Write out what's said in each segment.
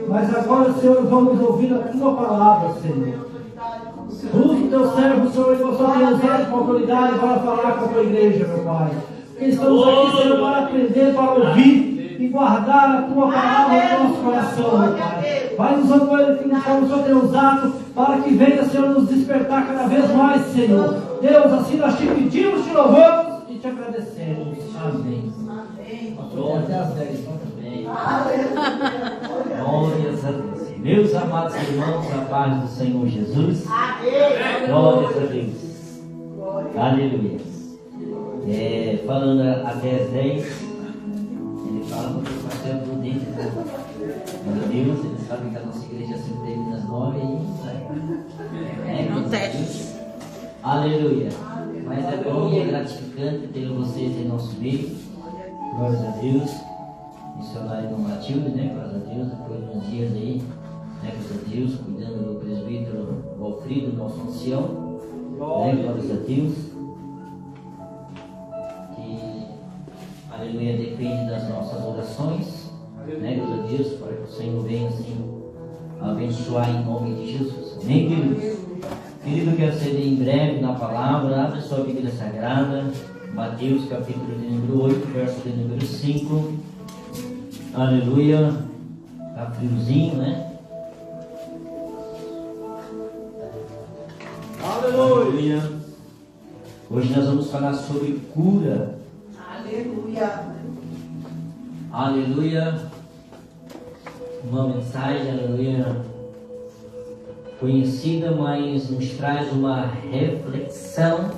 Mas agora, Senhor, vamos ouvir a Tua palavra, Senhor. Usa o Teu servo, Senhor, e você tem usado com autoridade para falar com a Tua igreja, meu Pai. Porque estamos aqui, Senhor, para aprender, para ouvir e guardar a Tua palavra no nosso coração, meu Pai. Vai nos usando ele como o Senhor tem usado, para que venha, Senhor, nos despertar cada vez mais, Senhor. Deus, assim nós te pedimos, te louvamos e te agradecemos. Amém. Glória a Deus. Glórias a Deus. Meus amados irmãos, a paz do Senhor Jesus. Glórias a Deus. Aleluia. Falando até as 10, ele fala porque o pastor prudente. Glória a Deus, eles sabem que a nossa igreja sempre termina às 9 e não teste. Aleluia. Mas é bom e é gratificante ter vocês em nosso meio. Glórias a Deus. Missionário Dom Matilde, né? Glórias a Deus. Depois de uns dias aí, né? Glórias a Deus, cuidando do presbítero Walfrido, nosso ancião. Né? Glórias a Deus. Que, aleluia, depende das nossas orações. Né? Glórias a Deus, para que o Senhor venha assim abençoar em nome de Jesus. Amém, queridos? Querido, quero ser em breve na palavra. Abre sua Bíblia Sagrada, Mateus capítulo de número 8, verso de número 5. Aleluia. Tá friozinho, né? Aleluia. Hoje nós vamos falar sobre cura. Aleluia. Aleluia. Uma mensagem, aleluia, conhecida, mas nos traz uma reflexão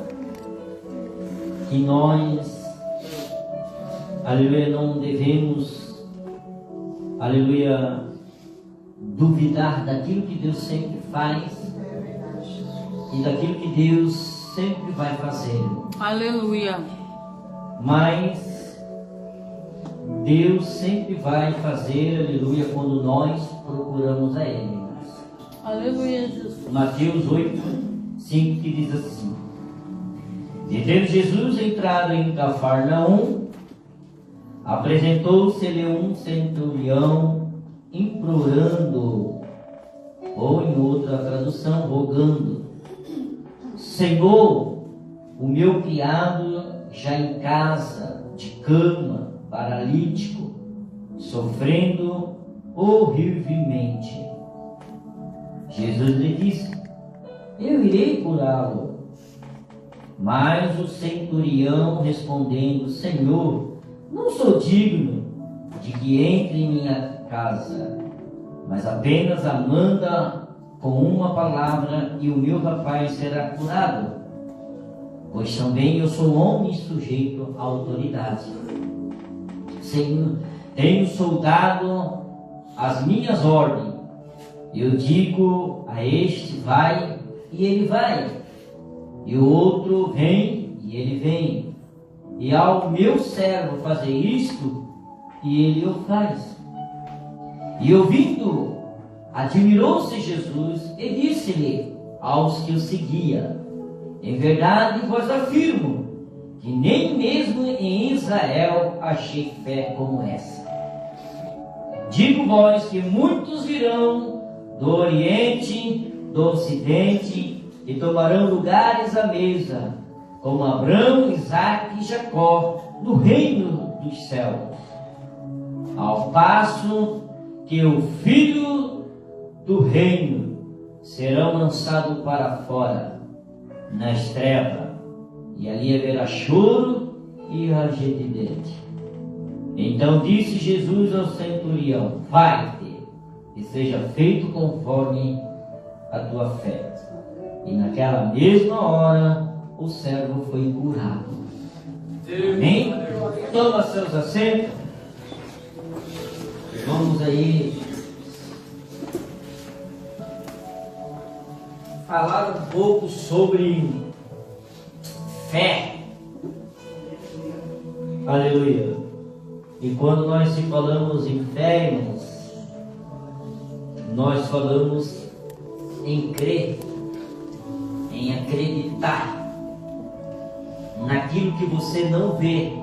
que nós, aleluia, não devemos, aleluia, duvidar daquilo que Deus sempre faz e daquilo que Deus sempre vai fazer. Aleluia. Mas Deus sempre vai fazer, aleluia, quando nós procuramos a Ele. Aleluia, Jesus. Mateus 8, 5, que diz assim: E tendo Jesus entrado em Cafarnaum, apresentou-se-lhe um centurião, implorando, ou em outra tradução, rogando: Senhor, o meu criado já em casa, de cama, paralítico, sofrendo horrivelmente. Jesus lhe disse: Eu irei curá-lo. Mas o centurião respondendo: Senhor, não sou digno de que entre em minha casa, mas apenas a manda com uma palavra e o meu rapaz será curado. Pois também eu sou homem sujeito à autoridade. Senhor, tenho soldado as minhas ordens. Eu digo a este: vai, e ele vai. E o outro: vem, e ele vem. E ao meu servo fazer isto, e ele o faz. E ouvindo, admirou-se Jesus e disse-lhe aos que o seguiam: Em verdade vos afirmo que nem mesmo em Israel achei fé como essa. Digo-vos que muitos virão do Oriente, do Ocidente, e tomarão lugares à mesa, como Abraão, Isaque e Jacó, no reino dos céus. Ao passo que o filho do reino serão lançados para fora, nas trevas, e ali haverá choro e ranger de dente. Então disse Jesus ao centurião: Vai-te, e seja feito conforme a tua fé. E naquela mesma hora o servo foi curado. Amém? Toma seus assentos. Vamos aí falar um pouco sobre fé. Aleluia. E quando nós se falamos em fé, irmãos, nós falamos em crer, em acreditar naquilo que você não vê.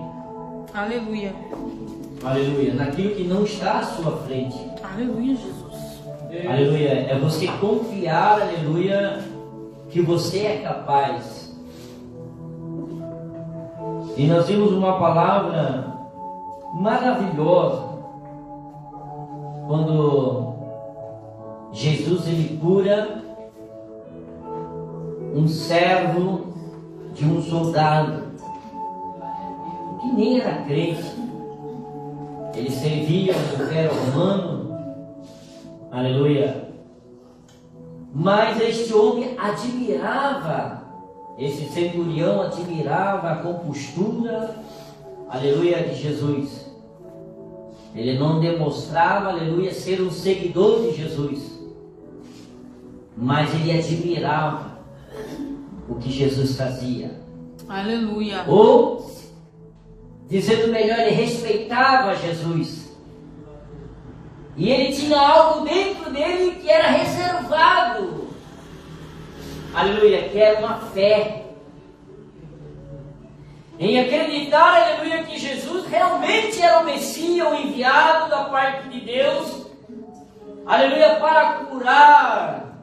Aleluia. Aleluia. Naquilo que não está à sua frente. Aleluia, Jesus. Aleluia. É você confiar, aleluia, que você é capaz. E nós vimos uma palavra maravilhosa quando Jesus ele cura um servo de um soldado que nem era crente. Ele servia no Império Romano, aleluia. Mas este homem admirava, esse centurião admirava a compostura, aleluia, de Jesus. Ele não demonstrava, aleluia, ser um seguidor de Jesus, mas ele admirava o que Jesus fazia. Aleluia. Ou, dizendo melhor, ele respeitava Jesus. E ele tinha algo dentro dele que era reservado. Aleluia, que era uma fé. Em acreditar, aleluia, que Jesus realmente era o Messias, o enviado da parte de Deus. Aleluia, para curar.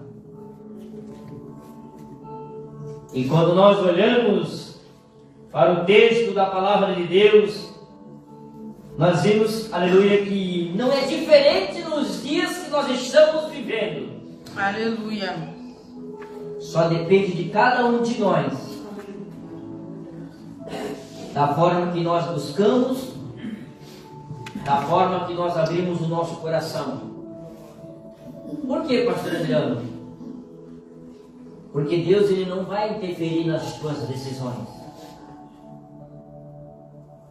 E quando nós olhamos para o texto da palavra de Deus, nós vimos, aleluia, que não é diferente nos dias que nós estamos vivendo. Aleluia. Só depende de cada um de nós, da forma que nós buscamos, da forma que nós abrimos o nosso coração. Por que, pastor Adriano? Porque Deus ele não vai interferir nas suas decisões.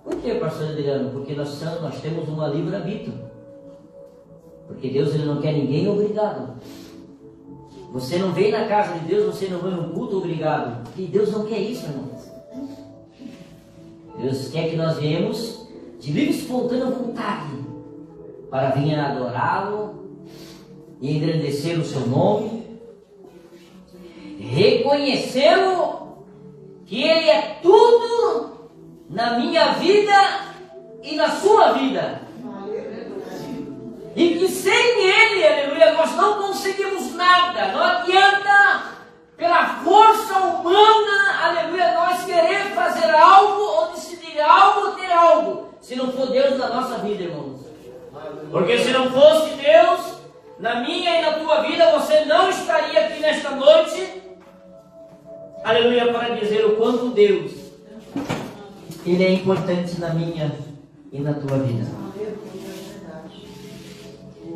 Por que, pastor Adriano? Porque nós temos uma livre-arbítrio. Porque Deus ele não quer ninguém obrigado. Você não vem na casa de Deus, você não vai no culto obrigado. Porque Deus não quer isso, irmãos. Deus quer que nós venhamos de livre e espontânea vontade para vir adorá-lo e engrandecer o seu nome, reconhecê-lo que Ele é tudo na minha vida e na sua vida. E que sem Ele, aleluia, nós não conseguimos nada. Não adianta, pela força humana, aleluia, nós querer fazer algo, ou decidir algo, ou ter algo, se não for Deus na nossa vida, irmãos. Porque se não fosse Deus na minha e na tua vida, você não estaria aqui nesta noite, aleluia, para dizer o quanto Deus Ele é importante na minha e na tua vida.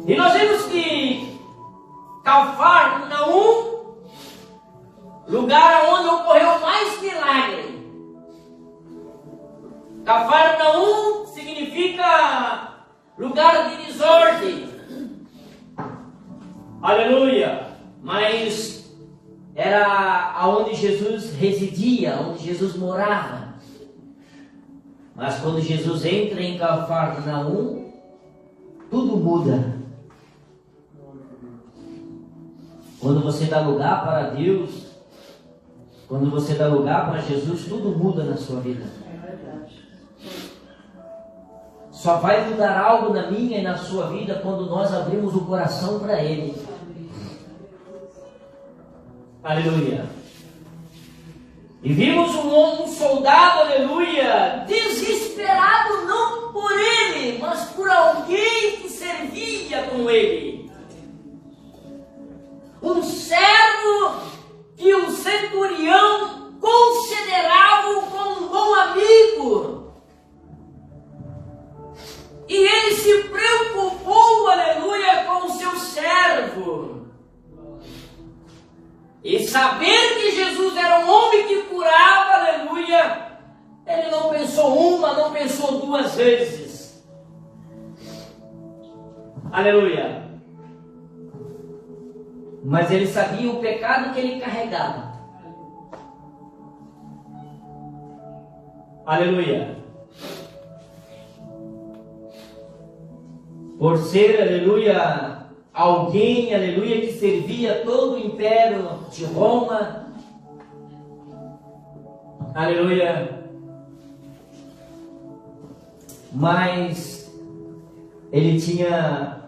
E nós vimos que Cafarnaum, lugar onde ocorreu mais milagre. Cafarnaum significa lugar de desordem. Aleluia! Mas era aonde Jesus residia, onde Jesus morava. Mas quando Jesus entra em Cafarnaum, tudo muda. Quando você dá lugar para Deus, quando você dá lugar para Jesus, tudo muda na sua vida. Só vai mudar algo na minha e na sua vida quando nós abrimos o coração para Ele. Aleluia. E vimos um soldado, aleluia, desesperado não por ele, mas por alguém que servia com ele. Um servo que o centurião considerava como um bom amigo. E ele se preocupou, aleluia, com o seu servo. E saber que Jesus era um homem que curava, aleluia, ele não pensou uma, não pensou duas vezes. Aleluia. Mas ele sabia o pecado que ele carregava. Aleluia. Por ser, aleluia, alguém, aleluia, que servia todo o império de Roma. Aleluia. Mas ele tinha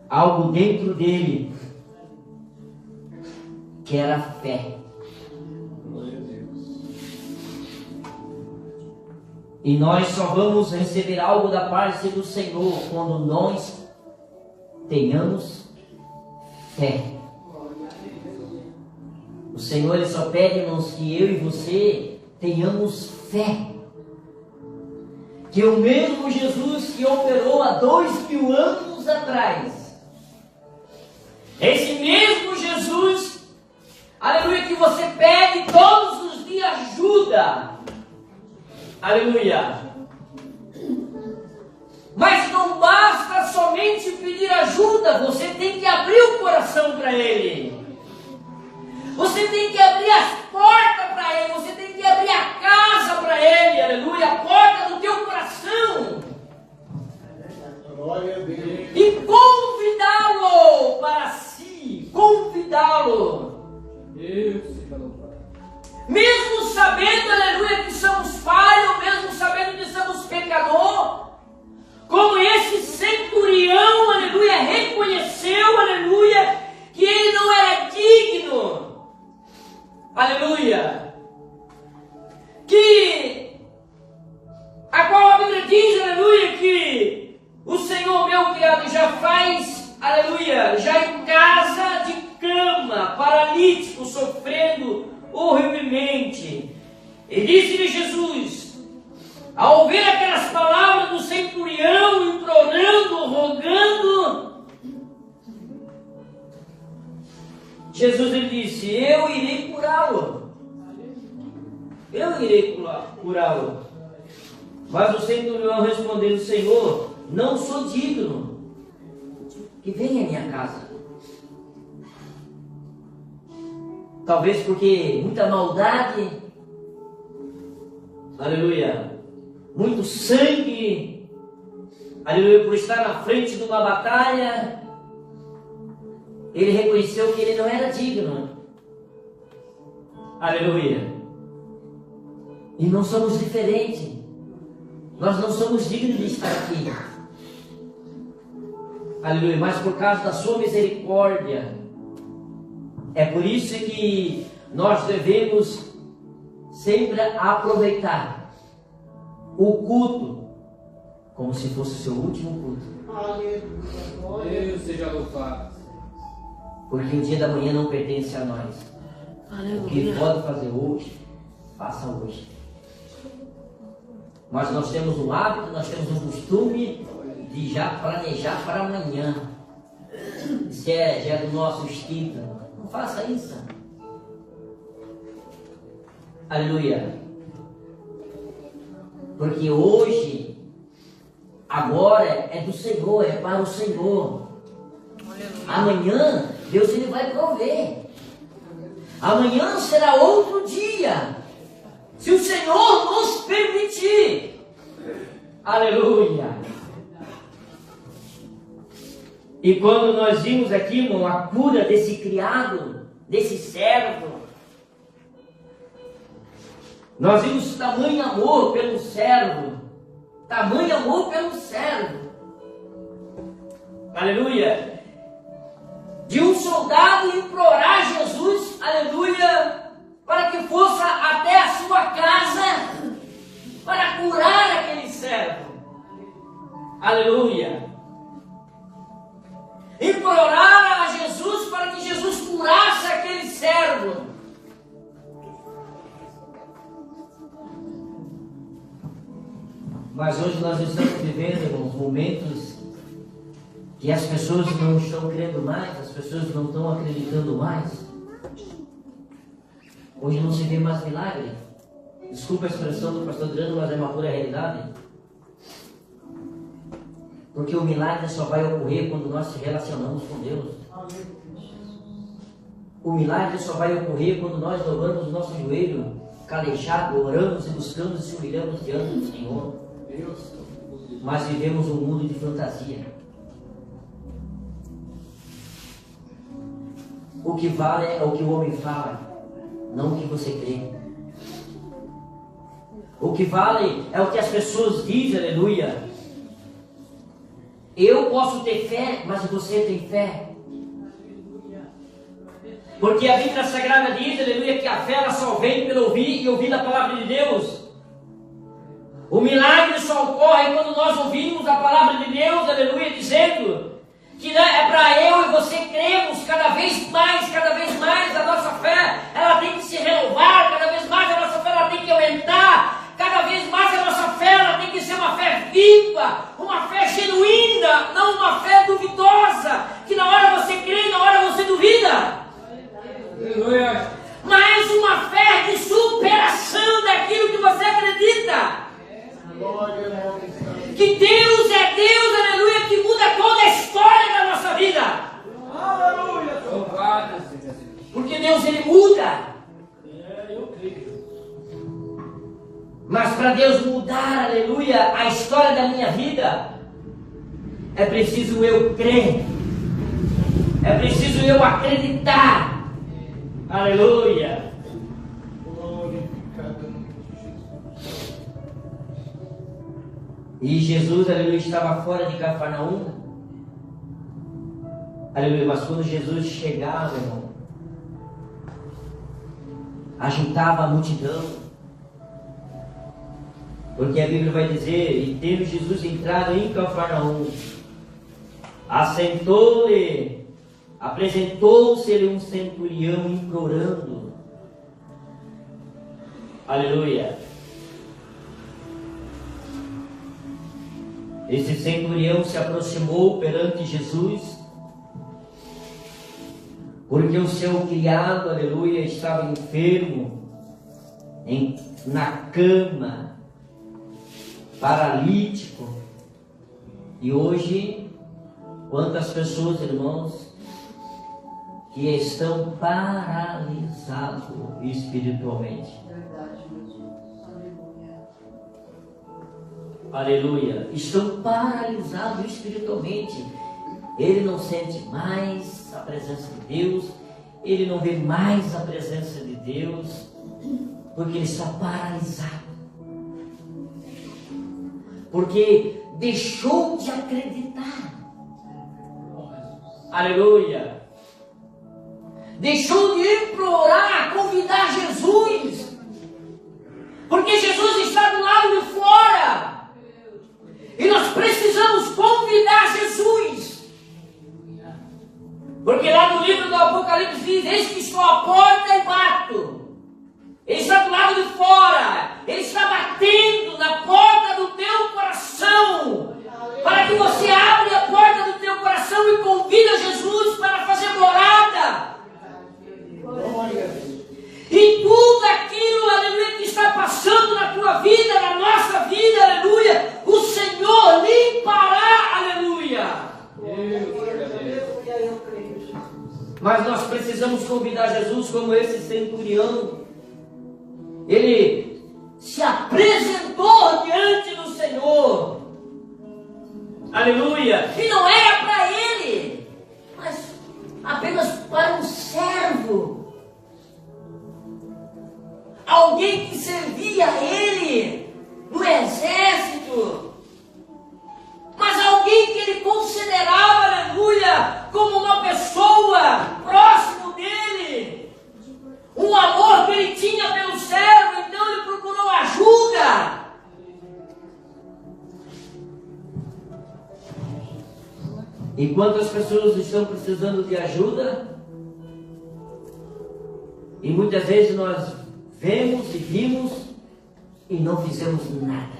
algo dentro dele, que era a fé. E nós só vamos receber algo da parte do Senhor quando nós tenhamos fé. O Senhor ele só pede, irmãos, que eu e você tenhamos fé. Que o mesmo Jesus que operou há 2000 anos atrás, esse mesmo Jesus, aleluia, que você pede todos os dias ajuda, aleluia. Mas não basta somente pedir ajuda, você tem que abrir o coração para Ele. Você tem que abrir as portas para Ele, você tem que abrir a casa para Ele, aleluia, a porta do teu coração. Glória a Deus. E convidá-lo para si, convidá-lo. Mesmo sabendo, aleluia, que somos falhos, mesmo sabendo que somos pecador, como esse centurião, aleluia, reconheceu, aleluia, que ele não era digno, aleluia, que a qual a Bíblia diz, aleluia, que o Senhor meu criado já faz, aleluia, já em casa de cama, paralítico, sofrendo horrivelmente. E disse-lhe Jesus, ao ouvir aquelas palavras do centurião, implorando, rogando, Jesus lhe disse, eu irei curá-lo. Eu irei curá-lo. Mas o centurião respondeu, Senhor, não sou digno que venha à minha casa. Talvez porque muita maldade, aleluia, muito sangue, aleluia, por estar na frente de uma batalha, ele reconheceu que ele não era digno, aleluia. E não somos diferentes, nós não somos dignos de estar aqui, aleluia, mas por causa da sua misericórdia, é por isso que nós devemos sempre aproveitar o culto como se fosse o seu último culto. Aleluia. Deus seja louvado. Porque o dia da manhã não pertence a nós. Aleluia. O que pode fazer hoje, faça hoje. Mas nós temos um hábito, nós temos um costume de já planejar para amanhã. Isso já é do nosso instinto. Não faça isso. Aleluia. Porque hoje, agora é do Senhor, é para o Senhor. Aleluia. Amanhã, Deus ele vai prover. Amanhã será outro dia. Se o Senhor nos permitir. Aleluia. E quando nós vimos aqui, irmão, a cura desse criado, desse servo, nós vimos tamanho amor pelo servo, tamanho amor pelo servo, aleluia, de um soldado implorar Jesus, aleluia, para que fosse até a sua casa, para curar aquele servo, aleluia. Implorar a Jesus para que Jesus curasse aquele servo. Mas hoje nós estamos vivendo, irmãos, momentos que as pessoas não estão crendo mais, as pessoas não estão acreditando mais. Hoje não se vê mais milagre. Desculpa a expressão do pastor Adriano, mas é uma pura realidade. Porque o milagre só vai ocorrer quando nós se relacionamos com Deus. O milagre só vai ocorrer quando nós dobramos o nosso joelho, calejado, oramos e buscamos e se humilhamos diante do Senhor. Mas vivemos um mundo de fantasia. O que vale é o que o homem fala, não o que você crê. O que vale é o que as pessoas dizem, aleluia. Eu posso ter fé, mas você tem fé? Porque a Bíblia Sagrada diz, aleluia, que a fé ela só vem pelo ouvir e ouvir a palavra de Deus. O milagre só ocorre quando nós ouvimos a palavra de Deus, aleluia, dizendo que é para eu e você cremos cada vez mais a nossa fé, ela tem que se renovar, cada vez mais a nossa fé ela tem que aumentar, cada vez mais a nossa fé ela tem que ser uma fé viva, uma fé genuína, não uma fé duvidosa, que na hora você crê e na hora você duvida. Aleluia. Mas uma fé de superação daquilo que você acredita. Que Deus é Deus, aleluia, que muda toda a história da nossa vida. Aleluia. Louvado seja Deus. Porque Deus ele muda. Eu creio. Mas para Deus mudar, aleluia, a história da minha vida, é preciso eu crer. É preciso eu acreditar. Aleluia. E Jesus, aleluia, estava fora de Cafarnaum. Aleluia, mas quando Jesus chegava, irmão, ajuntava a multidão. Porque a Bíblia vai dizer, e tendo Jesus entrado em Cafarnaum, assentou-lhe, apresentou-se-lhe um centurião implorando. Aleluia. Esse centurião se aproximou perante Jesus, porque o seu criado, aleluia, estava enfermo, na cama, paralítico. E hoje, quantas pessoas, irmãos, que estão paralisados espiritualmente. Aleluia. Estão paralisados espiritualmente. Ele não sente mais a presença de Deus. Ele não vê mais a presença de Deus. Porque ele está paralisado. Porque deixou de acreditar. Aleluia. Deixou de implorar, convidar Jesus. Porque Jesus está do lado de fora. E nós precisamos convidar Jesus. Porque lá no livro do Apocalipse diz, eis que estou à porta e bato. Ele está do lado de fora. Ele está batendo na porta do teu coração. Para que você abra a porta do teu coração e convida Jesus para fazer morada. E tudo aquilo, aleluia, que está passando na tua vida, na nossa vida, aleluia, o Senhor limpará, aleluia. Mas nós precisamos convidar Jesus como esse centurião. Ele se apresentou diante do Senhor. Aleluia. E não era para ele, mas apenas para um servo. Alguém que servia a ele no exército. Mas alguém que ele considerava, aleluia, como uma pessoa próximo dele. Um amor que ele tinha pelo servo, então ele procurou ajuda. E quantas pessoas estão precisando de ajuda? E muitas vezes nós vemos e vimos e não fizemos nada.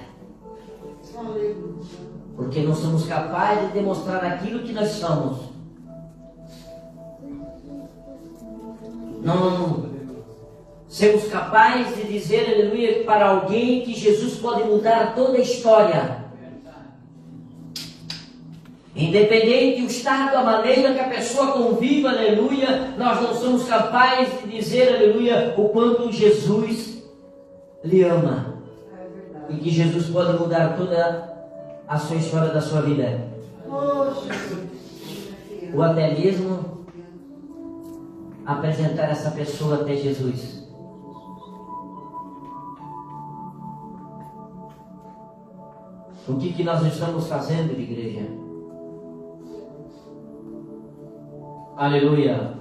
Porque não somos capazes de demonstrar aquilo que nós somos. Não sermos capazes de dizer, aleluia, para alguém que Jesus pode mudar toda a história. Independente do estado, a maneira que a pessoa convive, aleluia, nós não somos capazes de dizer, aleluia, o quanto Jesus lhe ama. E que Jesus pode mudar toda a sua história da sua vida. Ou até mesmo apresentar essa pessoa até Jesus. O que nós estamos fazendo, igreja? Aleluia.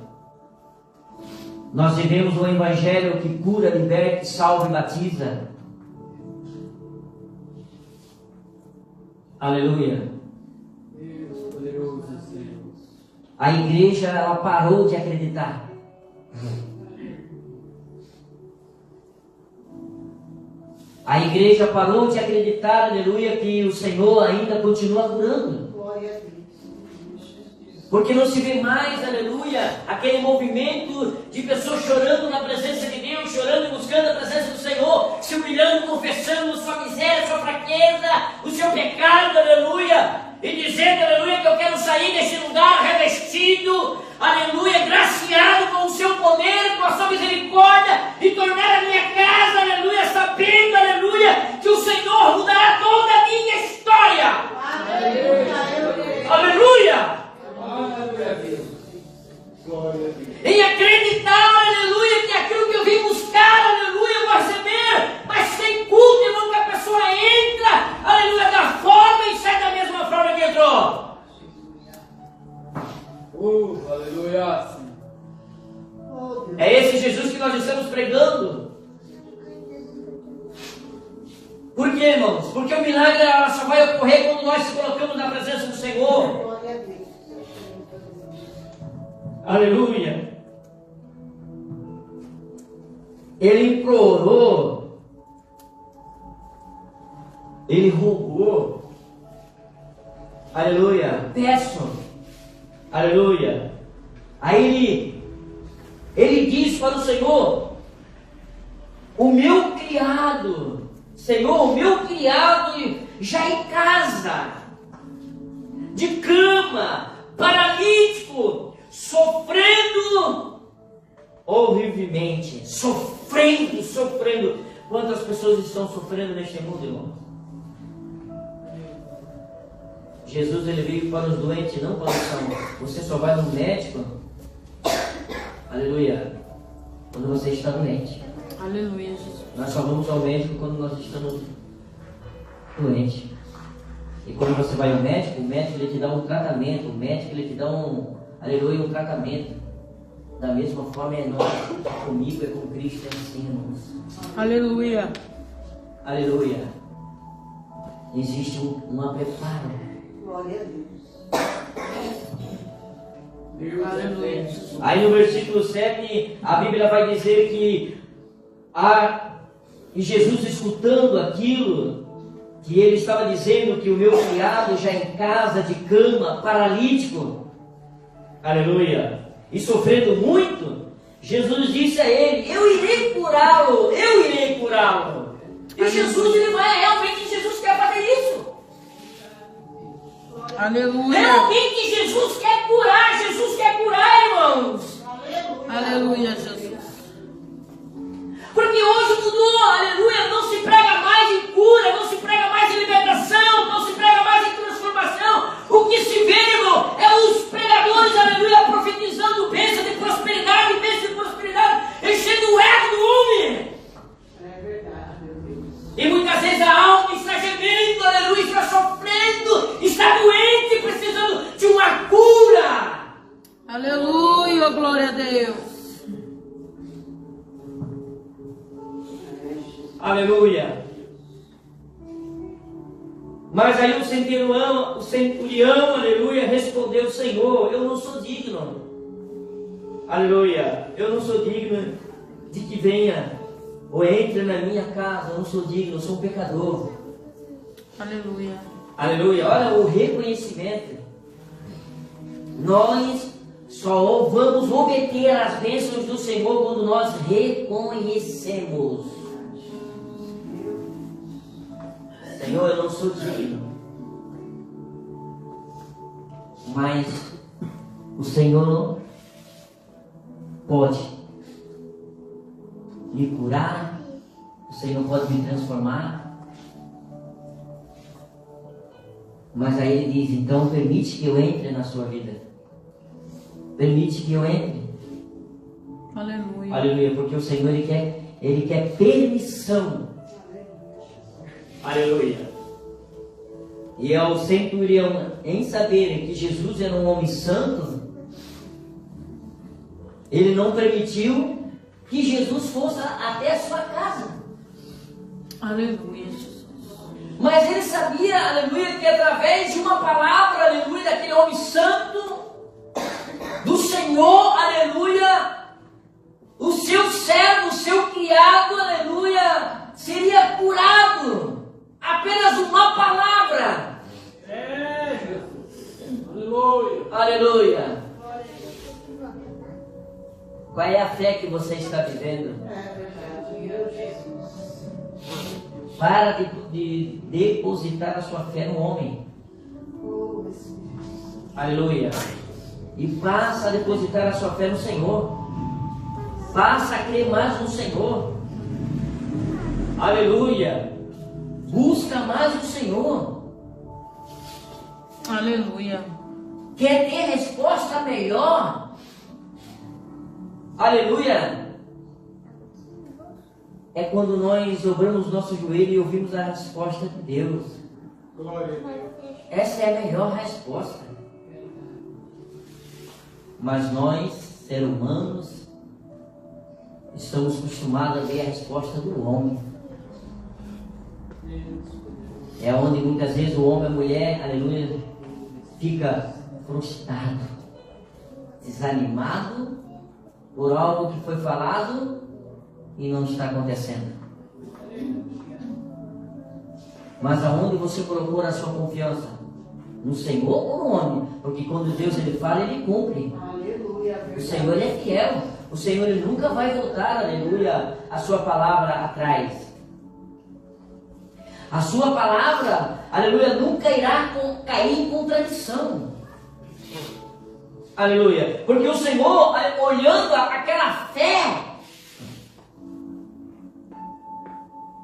Nós vivemos um evangelho que cura, liberta, salva e batiza. Aleluia. Deus poderoso, Senhor. A igreja, ela parou de acreditar. A igreja parou de acreditar, aleluia, que o Senhor ainda continua curando. Porque não se vê mais, aleluia, aquele movimento de pessoas chorando na presença de Deus, chorando e buscando a presença do Senhor, se humilhando, confessando sua miséria, sua fraqueza, o seu pecado, aleluia, e dizendo, aleluia, que eu quero sair deste lugar revestido, aleluia, graciado com o seu poder, com a sua misericórdia, e tornar a minha casa, aleluia, sabendo, aleluia, que o Senhor mudará toda a minha história. Aleluia! Aleluia! Em acreditar, aleluia, que aquilo que eu vim buscar, aleluia, eu vou receber, mas sem culto, irmão, que a pessoa entra, aleluia, da forma e sai da mesma forma que entrou. Aleluia. É esse Jesus que nós estamos pregando. Por quê, irmãos? Porque o milagre só vai ocorrer quando nós se colocamos na presença do Senhor. Aleluia. Ele implorou, ele rogou, aleluia, peçam, aleluia. Aí ele diz para o Senhor: o meu criado, Senhor, o meu criado já em casa, de cama, paralítico, sofrendo horrivelmente, sofrendo. Quantas pessoas estão sofrendo neste mundo, irmão? Jesus, ele veio para os doentes, não para os sãos. Você só vai no médico, aleluia, quando você está doente. Aleluia, Jesus. Nós só vamos ao médico quando nós estamos doentes. E quando você vai ao médico, o médico ele te dá um tratamento, o médico ele te dá aleluia, um tratamento. Da mesma forma é nós, comigo, é com Cristo, é assim, irmãos. Aleluia. Aleluia. Existe um preparo. Glória a Deus. Aleluia. Aí no versículo 7, a Bíblia vai dizer que e Jesus escutando aquilo, que ele estava dizendo que o meu criado já em casa, de cama, paralítico, aleluia, e sofrendo muito, Jesus disse a ele: eu irei curá-lo, eu irei curá-lo. E Jesus, ele vai, realmente Jesus quer fazer isso. Aleluia. Realmente Jesus quer curar, irmãos. Aleluia, Jesus. Porque hoje mudou, aleluia, não se prega mais em cura, não se prega mais em libertação, não se prega mais em transformação. O que se vê, irmão, é os pregadores, aleluia, profetizando bênção de prosperidade, enchendo o ego do homem. É verdade, meu Deus. E muitas vezes a alma está gemendo, aleluia, está sofrendo, está doente, precisando de uma cura. Aleluia, glória a Deus. Aleluia. Mas aí o centurião, aleluia, respondeu: Senhor, eu não sou digno. Aleluia. Eu não sou digno de que venha ou entre na minha casa. Eu não sou digno, eu sou um pecador. Aleluia. Aleluia. Olha o reconhecimento. Nós só vamos obter as bênçãos do Senhor quando nós reconhecemos: Senhor, eu não sou digno, mas o Senhor pode me curar, o Senhor pode me transformar. Mas aí ele diz: então permite que eu entre na sua vida, permite que eu entre. Aleluia. Aleluia, porque o Senhor ele quer permissão. Aleluia. E ao centurião, em saber que Jesus era um homem santo, Ele não permitiu que Jesus fosse até a sua casa. Aleluia, Jesus. Mas ele sabia, aleluia, que através de uma palavra, aleluia, daquele homem santo, do Senhor, aleluia, o seu servo, o seu criado, aleluia, seria curado. Apenas uma palavra. É, Jesus. Aleluia. Aleluia. Qual é a fé que você está vivendo? É verdade. Eu, Jesus. Para de depositar a sua fé no homem. Oh, Espírito. Aleluia. E passa a depositar a sua fé no Senhor. Passa a crer mais no Senhor. Aleluia. Busca mais o Senhor. Aleluia. Quer ter resposta melhor? Aleluia. É quando nós dobramos nosso joelho e ouvimos a resposta de Deus. Glória a Deus. Essa é a melhor resposta. Mas nós, seres humanos, estamos acostumados a ver a resposta do homem. É onde muitas vezes o homem e a mulher, aleluia, fica frustrado, desanimado por algo que foi falado e não está acontecendo. Mas aonde você colocou a sua confiança? No Senhor ou no homem? Porque quando Deus ele fala, ele cumpre. Aleluia. O Verdade. Senhor ele é fiel. O Senhor ele nunca vai voltar, aleluia, a sua palavra atrás. A sua palavra, aleluia, nunca irá cair em contradição. Aleluia. Porque o Senhor, olhando aquela fé,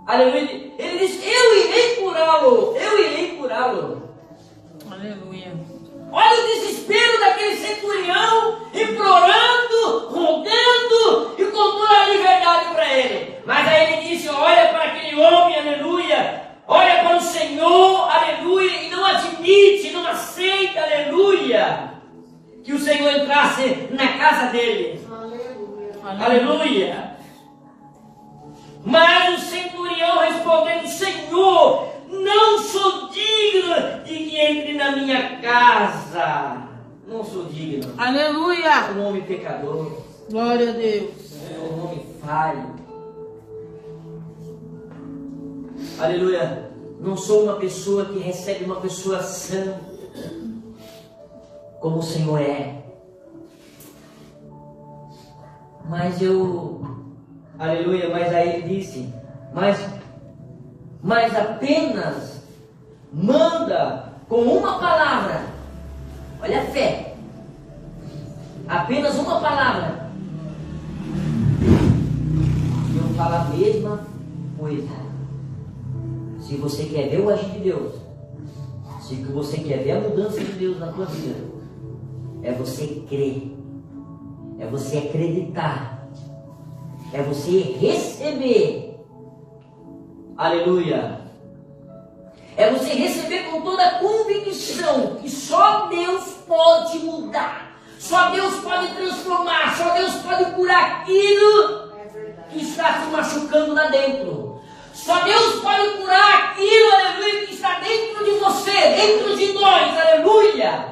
aleluia, ele diz: eu irei curá-lo, eu irei curá-lo. Aleluia. Olha o desespero daquele centurião, implorando, rogando e com toda a liberdade para ele. Mas aí ele disse: olha para aquele homem, aleluia, olha para o Senhor, aleluia, e não admite, não aceita, aleluia, que o Senhor entrasse na casa dele. Aleluia. Aleluia. Mas o centurião respondendo: Senhor, não sou digno de que entre na minha casa. Não sou digno. Aleluia. Um homem pecador, Glória a Deus. um homem falho. Aleluia. Não sou uma pessoa que recebe uma pessoa sã, como o Senhor é. Mas aleluia, mas aí ele disse: mas apenas manda com uma palavra. Olha a fé. Apenas uma palavra. E eu falo a mesma coisa. Se você quer ver o agir de Deus, se você quer ver a mudança de Deus na tua vida, é você crer, é você acreditar, é você receber. Aleluia. É você receber com toda a convicção que só Deus pode mudar, só Deus pode transformar, só Deus pode curar aquilo que está se machucando lá dentro. Só Deus pode curar aquilo, aleluia, que está dentro de você, dentro de nós, aleluia.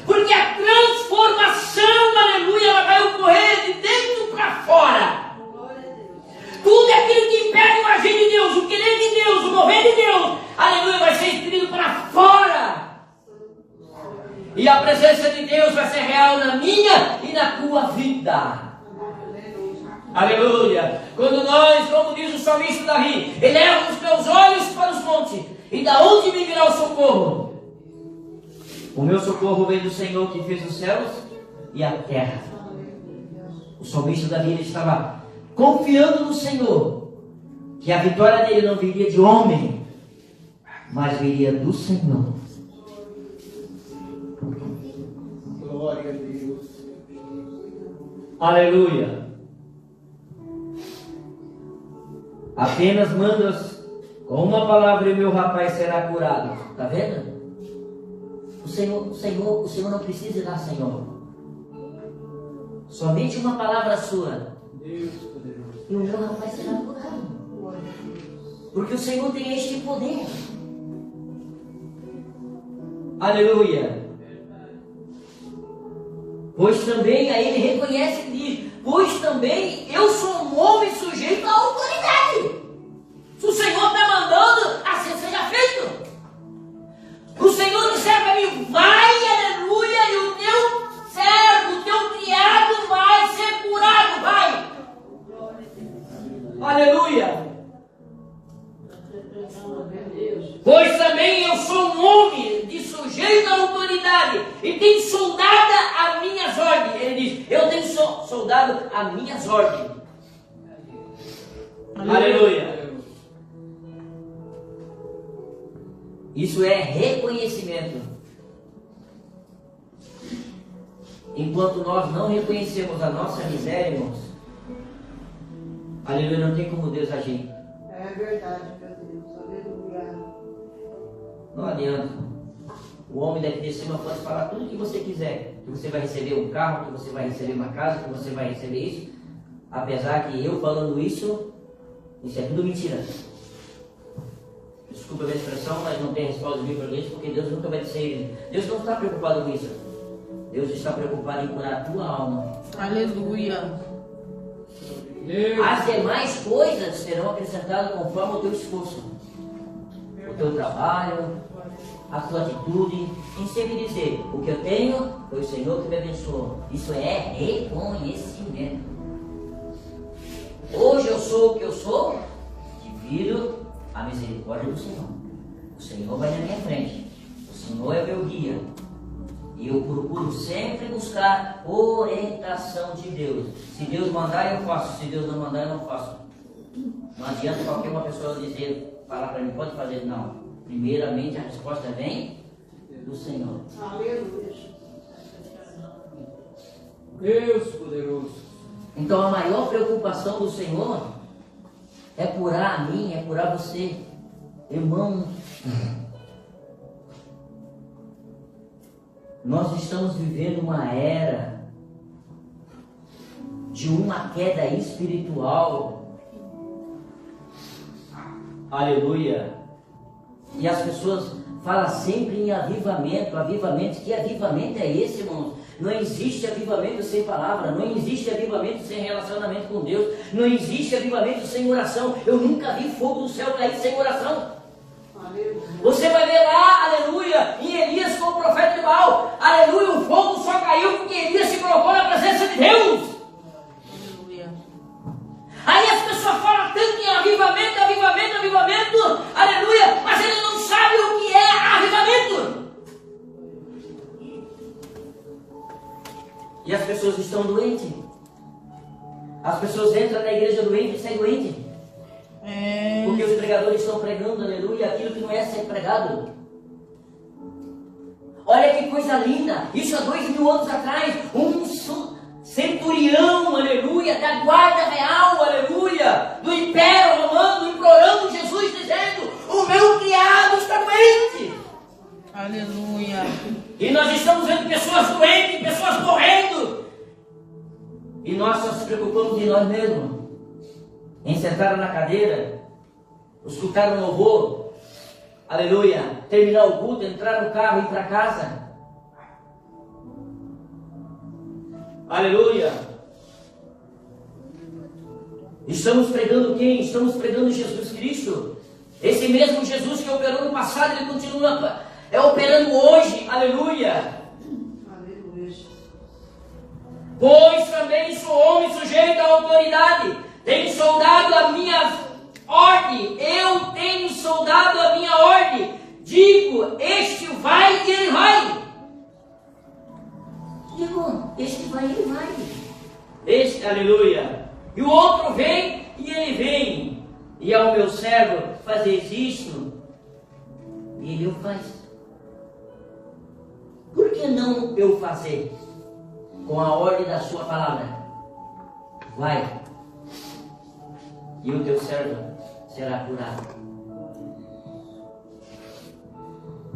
Porque a transformação, aleluia, ela vai ocorrer de dentro para fora. Tudo aquilo que impede o agir de Deus, o querer de Deus, o mover de Deus, aleluia, vai ser expelido para fora. E a presença de Deus vai ser real na minha e na tua vida. Aleluia. Quando nós, como diz o salmista Davi, eleva os teus olhos para os montes, e da onde me virá o socorro? O meu socorro vem do Senhor que fez os céus e a terra. O salmista Davi ele estava confiando no Senhor, que a vitória dele não viria de homem, mas viria do Senhor. Glória a Deus. Aleluia. Apenas mandas com uma palavra e meu rapaz será curado. Está vendo? O Senhor não precisa ir lá, Senhor. Somente uma palavra sua. Deus poderoso. E o meu rapaz será curado. Porque o Senhor tem este poder. Aleluia. Pois também, aí ele reconhece e diz: pois também eu sou um homem sujeito à autoridade. Se o Senhor está mandando, assim seja feito. O Senhor disser para mim: vai, aleluia, e o teu servo, o teu criado vai ser curado, vai. Aleluia. Pois também eu sou um homem de sujeito à autoridade e tenho soldado a minhas ordens. Ele diz: eu tenho soldado a minhas ordens. Aleluia. Isso é reconhecimento. Enquanto nós não reconhecemos a nossa miséria, irmãos, aleluia, não tem como Deus agir. É verdade, meu Deus. Aleluia. Não adianta. O homem daqui de cima pode falar tudo que você quiser. Que você vai receber um carro, que você vai receber uma casa, que você vai receber isso. Apesar que eu falando isso é tudo mentira. Desculpa a minha expressão, mas não tem resposta bíblica para isso, porque Deus nunca vai dizer. Deus não está preocupado com isso. Deus está preocupado em curar a tua alma. Aleluia. As demais coisas serão acrescentadas conforme o teu esforço, o teu trabalho, a tua atitude. Em sempre dizer: o que eu tenho foi o Senhor que me abençoou. Isso é reconhecimento. Hoje eu sou o que eu sou devido à misericórdia do Senhor. O Senhor vai na minha frente. O Senhor é meu guia. E eu procuro sempre buscar orientação de Deus. Se Deus mandar, eu faço. Se Deus não mandar, eu não faço. Não adianta qualquer uma pessoa dizer, falar para mim: pode fazer. Não. Primeiramente a resposta vem do Senhor. Aleluia. Deus poderoso. Então a maior preocupação do Senhor é curar a mim, é curar você. Irmão, nós estamos vivendo uma era de uma queda espiritual. Aleluia. E as pessoas falam sempre em avivamento. Avivamento, que avivamento é esse, irmãos? Não existe avivamento sem palavra, não existe avivamento sem relacionamento com Deus, não existe avivamento sem oração. Eu nunca vi fogo do céu cair sem oração. Você vai ver lá, aleluia, em Elias com o profeta de Baal, aleluia, o fogo só caiu porque Elias se colocou na presença de Deus. Aleluia. Aí as pessoas falam tanto em avivamento, avivamento, avivamento, aleluia, mas eles não sabem o que é avivamento. E as pessoas estão doentes. As pessoas entram na igreja doente e saem doentes. Porque os pregadores estão pregando, aleluia, aquilo que não é ser pregado. Olha que coisa linda. Isso há 2000 anos atrás. Um centurião, aleluia, da guarda real, aleluia, do Império Romano, implorando Jesus, dizendo: o meu criado está doente. Aleluia. E nós estamos vendo pessoas doentes, pessoas morrendo. E nós só se preocupamos em nós mesmos. Em sentar na cadeira, escutar o louvor, aleluia, terminar o culto, entrar no carro e ir para casa. Aleluia. Estamos pregando quem? Estamos pregando Jesus Cristo. Esse mesmo Jesus que operou no passado, ele continua operando hoje. Aleluia. Aleluia. Pois também sou homem sujeito à autoridade. Tenho soldado a minha ordem. Eu tenho soldado a minha ordem. Digo, este vai e ele vai. Digo, este vai e ele vai. Este, aleluia. E o outro vem e ele vem. E ao meu servo fazer isto, e ele o faz. Por que não eu fazer? Com a ordem da sua palavra. Vai. E o teu servo será curado.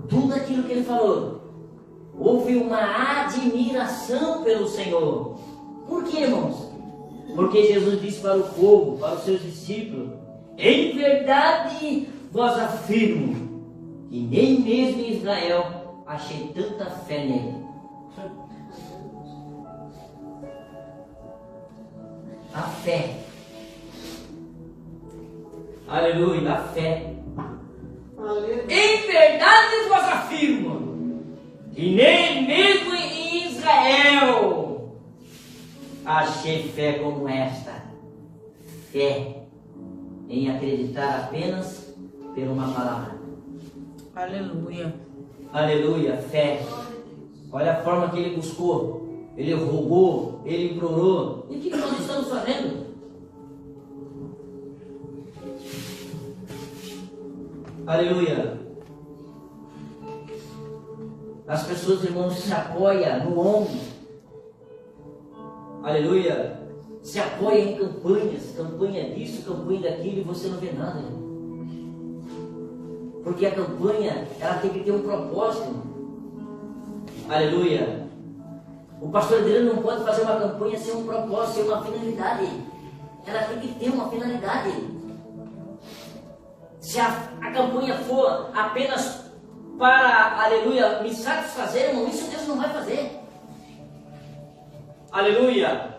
Tudo aquilo que ele falou, houve uma admiração pelo Senhor. Por que, irmãos? Porque Jesus disse para o povo, para os seus discípulos: em verdade vos afirmo que nem mesmo em Israel achei tanta fé nele. A fé. Aleluia, a fé. Aleluia. Em verdade vos afirmo que nem mesmo em Israel achei fé como esta. Fé em acreditar apenas por uma palavra. Aleluia. Aleluia, fé. Olha a forma que ele buscou. Ele rogou, ele implorou. E o que nós estamos fazendo? Aleluia. As pessoas, irmãos, se apoiam no ombro. Aleluia. Se apoiam em campanhas, campanha disso, campanha daquilo, e você não vê nada. Porque a campanha, ela tem que ter um propósito. Aleluia. O pastor Adriano não pode fazer uma campanha sem um propósito, sem uma finalidade. Ela tem que ter uma finalidade. Se a campanha for apenas para, aleluia, me satisfazer, irmão, isso Deus não vai fazer. Aleluia.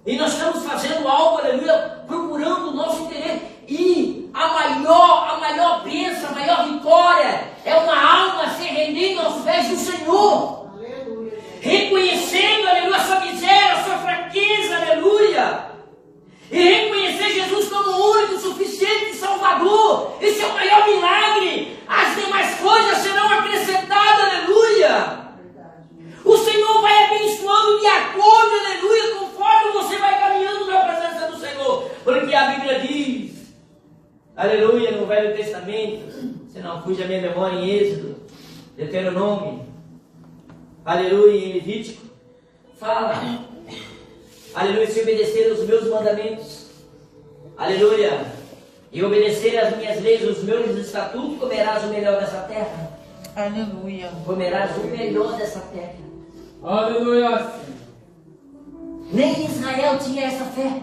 E nós estamos fazendo algo, aleluia, procurando o nosso interesse. E a maior bênção, a maior vitória é uma alma se rendendo aos pés do Senhor. Reconhecendo, aleluia, a sua miséria, a sua fraqueza, aleluia. E reconhecer Jesus como o único, suficiente Salvador. Esse é o maior milagre. As demais coisas serão acrescentadas, aleluia. O Senhor vai abençoando de acordo, aleluia, conforme você vai caminhando na presença do Senhor. Porque a Bíblia diz, aleluia, no Velho Testamento, se não fuja a minha memória, em Êxodo, Deuteronômio, aleluia, em Levítico, fala, aleluia, se obedecer os meus mandamentos, aleluia, e obedecer as minhas leis, os meus estatutos, comerás o melhor dessa terra. Aleluia. Comerás o melhor dessa terra. Aleluia. Nem Israel tinha essa fé.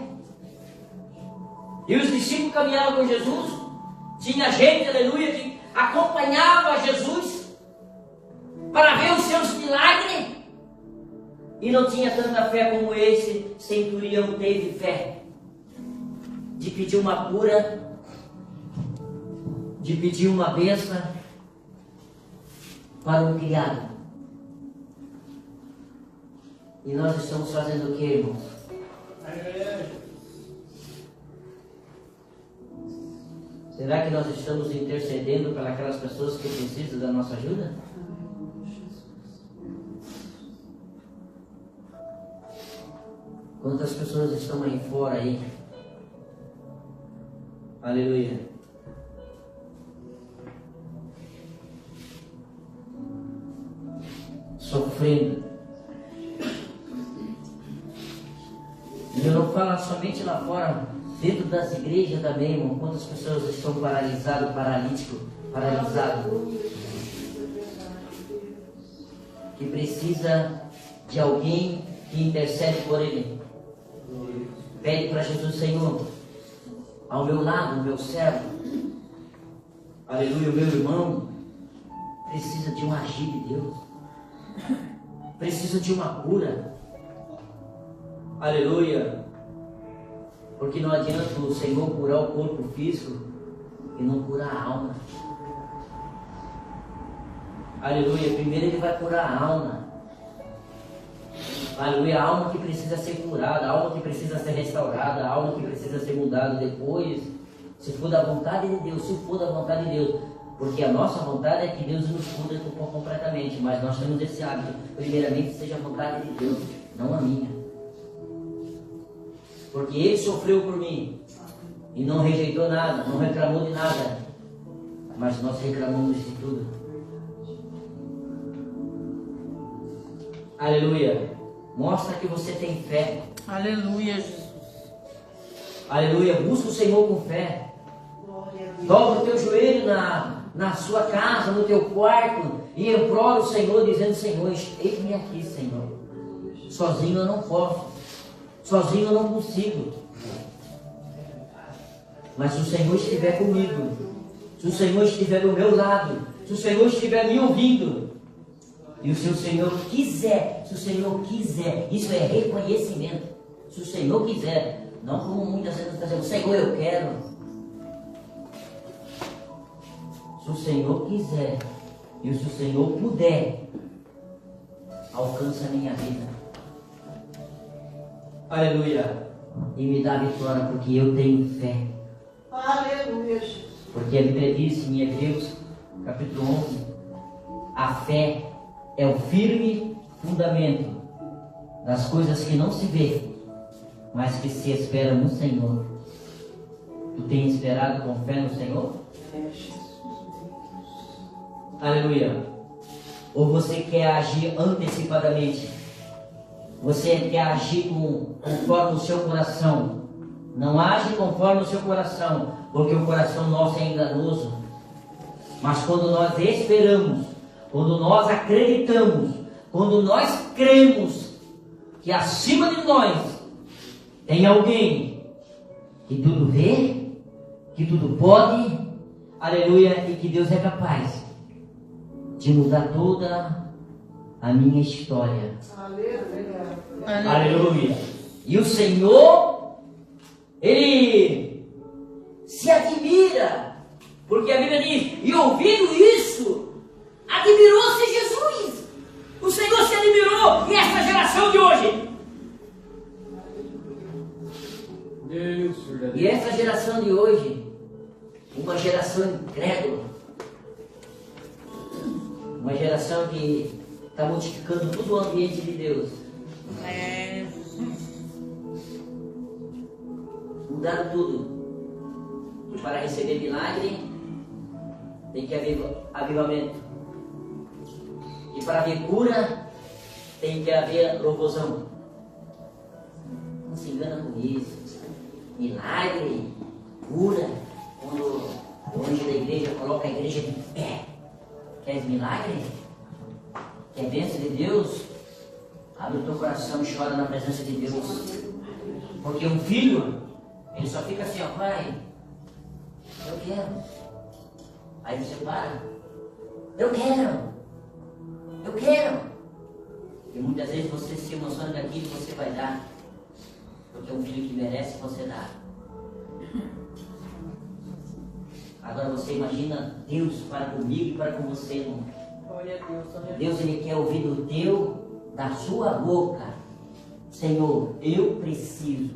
E os discípulos caminhavam com Jesus. Tinha gente, aleluia, que acompanhava Jesus para ver os seus milagres. E não tinha tanta fé como esse centurião teve fé. De pedir uma cura, de pedir uma bênção para um criado. E nós estamos fazendo o que, irmãos? Será que nós estamos intercedendo para aquelas pessoas que precisam da nossa ajuda? Quantas pessoas estão aí fora aí? Aleluia. Sofrendo. E eu não falo somente lá fora, dentro das igrejas também, irmão. Quantas pessoas estão paralisadas, paralisadas, que precisa de alguém que intercede por ele. Pede para Jesus: Senhor, ao meu lado, o meu servo, aleluia, o meu irmão, precisa de um agir de Deus, precisa de uma cura, aleluia, porque não adianta o Senhor curar o corpo físico e não curar a alma. Aleluia, primeiro Ele vai curar a alma. Aleluia, a alma que precisa ser curada, a alma que precisa ser restaurada, a alma que precisa ser mudada depois, se for da vontade de Deus, se for da vontade de Deus, porque a nossa vontade é que Deus nos mude completamente, mas nós temos esse hábito, primeiramente seja a vontade de Deus, não a minha, porque Ele sofreu por mim, e não rejeitou nada, não reclamou de nada, mas nós reclamamos de tudo. Aleluia. Mostra que você tem fé. Aleluia, Jesus. Aleluia. Busca o Senhor com fé. Dobra o teu joelho na sua casa, no teu quarto, e implora o Senhor, dizendo: Senhor, eis-me aqui, Senhor. sozinho eu não posso, sozinho eu não consigo. Mas se o Senhor estiver comigo, se o Senhor estiver do meu lado, se o Senhor estiver me ouvindo, e se o Senhor quiser, isso é reconhecimento. Se o Senhor quiser, não como muitas vezes está dizendo, Senhor, eu quero. Se o Senhor quiser, e se o Senhor puder, alcança a minha vida. Aleluia. E me dá vitória, porque eu tenho fé. Aleluia. Porque a Bíblia diz em Hebreus, capítulo 11, a fé é o firme fundamento das coisas que não se vê, mas que se espera no Senhor. Tu tens esperado com fé no Senhor? Aleluia. Ou você quer agir antecipadamente? Você quer agir conforme o seu coração? Não age conforme o seu coração, porque o coração nosso é enganoso. Mas quando nós esperamos, quando nós acreditamos, quando nós cremos que acima de nós tem alguém que tudo vê, que tudo pode, aleluia, e que Deus é capaz de mudar toda a minha história. Aleluia. Aleluia. E o Senhor, Ele se admira, porque a Bíblia diz, e ouvindo isso, admirou-se Jesus. O Senhor se admirou, e essa geração de hoje, e essa geração de hoje, uma geração incrédula, uma geração que está modificando todo o ambiente de Deus. Mudaram tudo. E para receber milagre, tem que haver avivamento. E para haver cura, tem que haver louvozão. Não se engana com isso. Milagre, cura, quando o anjo da igreja coloca a igreja de pé. Quer milagre? Quer bênção de Deus? Abre o teu coração e chora na presença de Deus. Porque um filho, ele só fica assim, ó, pai, eu quero. Aí você para, eu quero. E muitas vezes você se emociona daquilo que você vai dar. Porque um filho que merece, você dá. Agora você imagina Deus para comigo e para com você, irmão. Deus, Ele quer ouvir da sua boca. Senhor, eu preciso,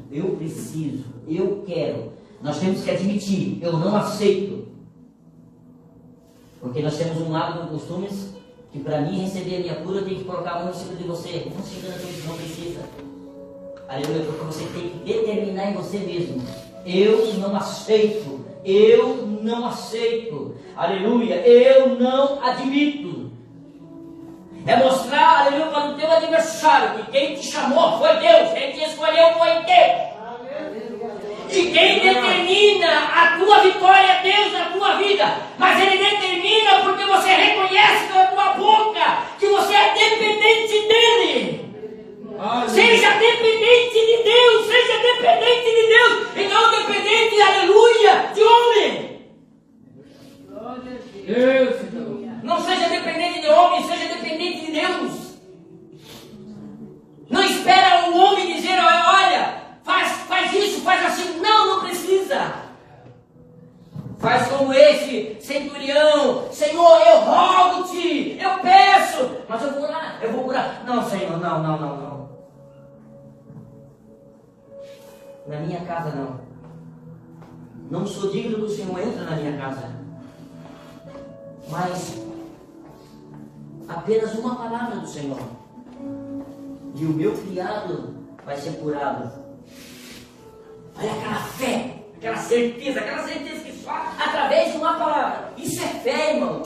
eu quero. Nós temos que admitir, eu não aceito. Porque nós temos um hábito, um costume, que para mim receber a minha cura, eu tenho que colocar a mão em cima de você. Não se engana com isso, não precisa. Aleluia, porque você tem que determinar em você mesmo. Eu não aceito. Aleluia, eu não admito. É mostrar, aleluia, para o teu adversário que quem te chamou foi Deus, quem te escolheu foi Deus. E quem determina a tua vitória é Deus na tua vida. Mas Ele determina porque você reconhece pela tua boca que você é dependente dEle. Seja dependente de Deus, e não dependente, aleluia, de homem. Não seja dependente de homem, seja dependente de Deus. Não espera o homem dizer, olha, faz isso, faz assim. Não precisa. Faz como esse centurião. Senhor, eu rogo-te, eu peço, mas eu vou curar. Não, Senhor, não. Na minha casa não. Não sou digno do Senhor, entra na minha casa. Mas apenas uma palavra do Senhor e o meu criado vai ser curado. Olha aquela fé, aquela certeza que só através de uma palavra. Isso é fé, irmão.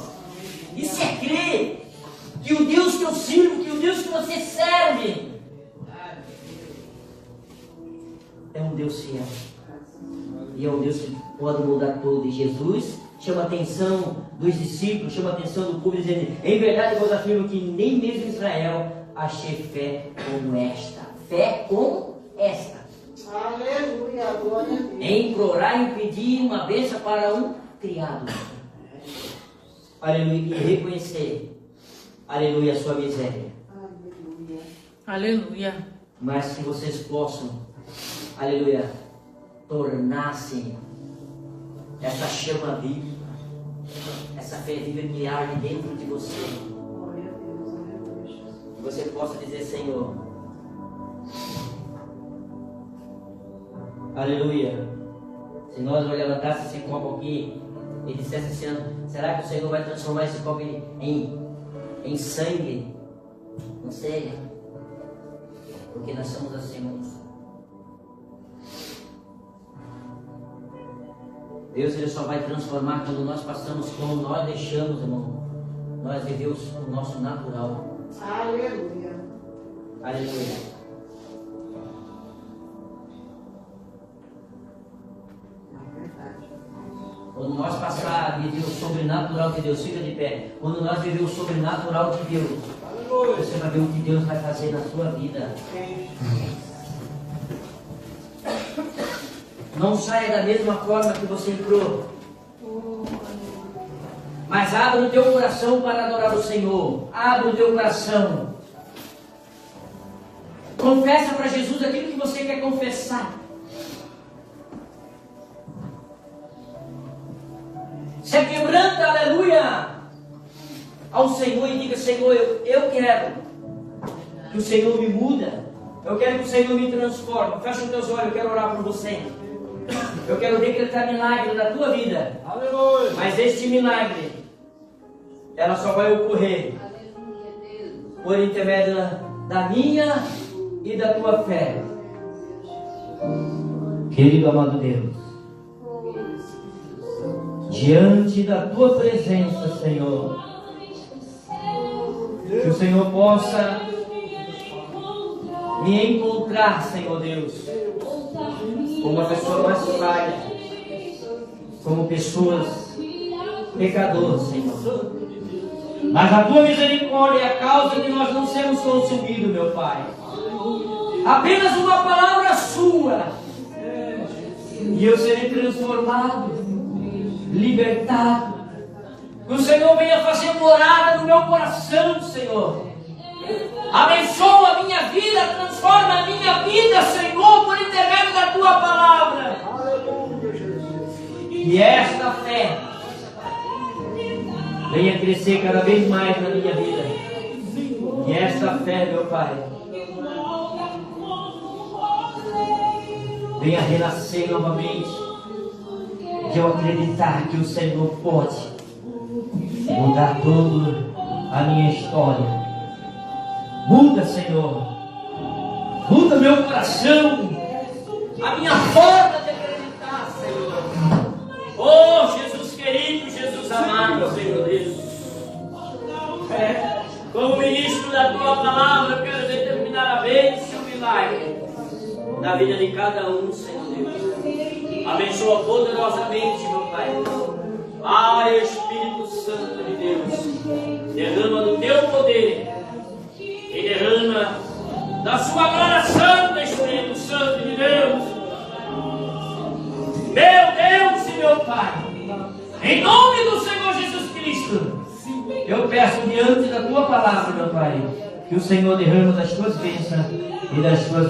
Isso é crer que o Deus que eu sirvo, que o Deus que você serve é um Deus fiel. E é um Deus que pode mudar tudo. E Jesus chama a atenção dos discípulos, chama a atenção do povo, dizendo, em verdade eu vos afirmo que nem mesmo Israel achei fé como esta. Fé como esta. Aleluia, glória a Deus. Em implorar e pedir uma bênção para um criado. Aleluia. E reconhecer, aleluia, a sua miséria. Aleluia. Aleluia. Mas que vocês possam, aleluia, tornar-se essa chama viva, essa fé viva que arde dentro de você. Glória a Deus, aleluia, Jesus. Que você possa dizer, Senhor, aleluia. Se nós levantássemos esse copo aqui e dissesse assim, será que o Senhor vai transformar esse copo em sangue? Não sei. Porque nós somos assim, irmãos. Deus, Ele só vai transformar quando nós passamos, como nós deixamos, irmão. Nós vivemos o nosso natural. Aleluia. Aleluia. É verdade. Quando nós passar a viver o sobrenatural de Deus, fica de pé. Quando nós viver o sobrenatural de Deus, você vai ver o que Deus vai fazer na sua vida. Não saia da mesma forma que você entrou. Mas abra o teu coração para adorar o Senhor. Abra o teu coração. Confessa para Jesus aquilo que você quer confessar. Se quebranta, aleluia, ao Senhor e diga, Senhor, eu quero que o Senhor me muda. Eu quero que o Senhor me transforme. Fecha os teus olhos, eu quero orar por você. Eu quero decretar milagre na tua vida. Aleluia. Mas este milagre, ela só vai ocorrer por intermédio da minha e da tua fé. Querido amado Deus, diante da tua presença, Senhor, que o Senhor possa me encontrar, Senhor Deus, como uma pessoa mais falha, como pessoas pecadoras, Senhor. Mas a tua misericórdia é a causa de nós não sermos consumidos, meu Pai. Apenas uma palavra sua e eu serei transformado, libertado. Que o Senhor venha fazer morada no meu coração, Senhor. Abençoa a minha vida, transforma a minha vida, Senhor, por intermédio da tua palavra. E esta fé venha crescer cada vez mais na minha vida. E esta fé, meu Pai, venha renascer novamente. De eu acreditar que o Senhor pode mudar toda a minha história. Muda, Senhor. Muda meu coração. A minha forma de acreditar, Senhor. Oh, Jesus querido, Jesus amado, Senhor Deus. Como ministro da tua palavra, eu quero determinar a bênção e o milagre na vida de cada um, Senhor Deus. Abençoa poderosamente, meu Pai. Espírito Santo de Deus, derrama do teu poder e derrama da sua glória santa, Espírito Santo de Deus. Meu Deus e meu Pai, em nome do Senhor Jesus Cristo, eu peço diante da tua palavra, meu Pai, que o Senhor derrama das tuas bênçãos e das tuas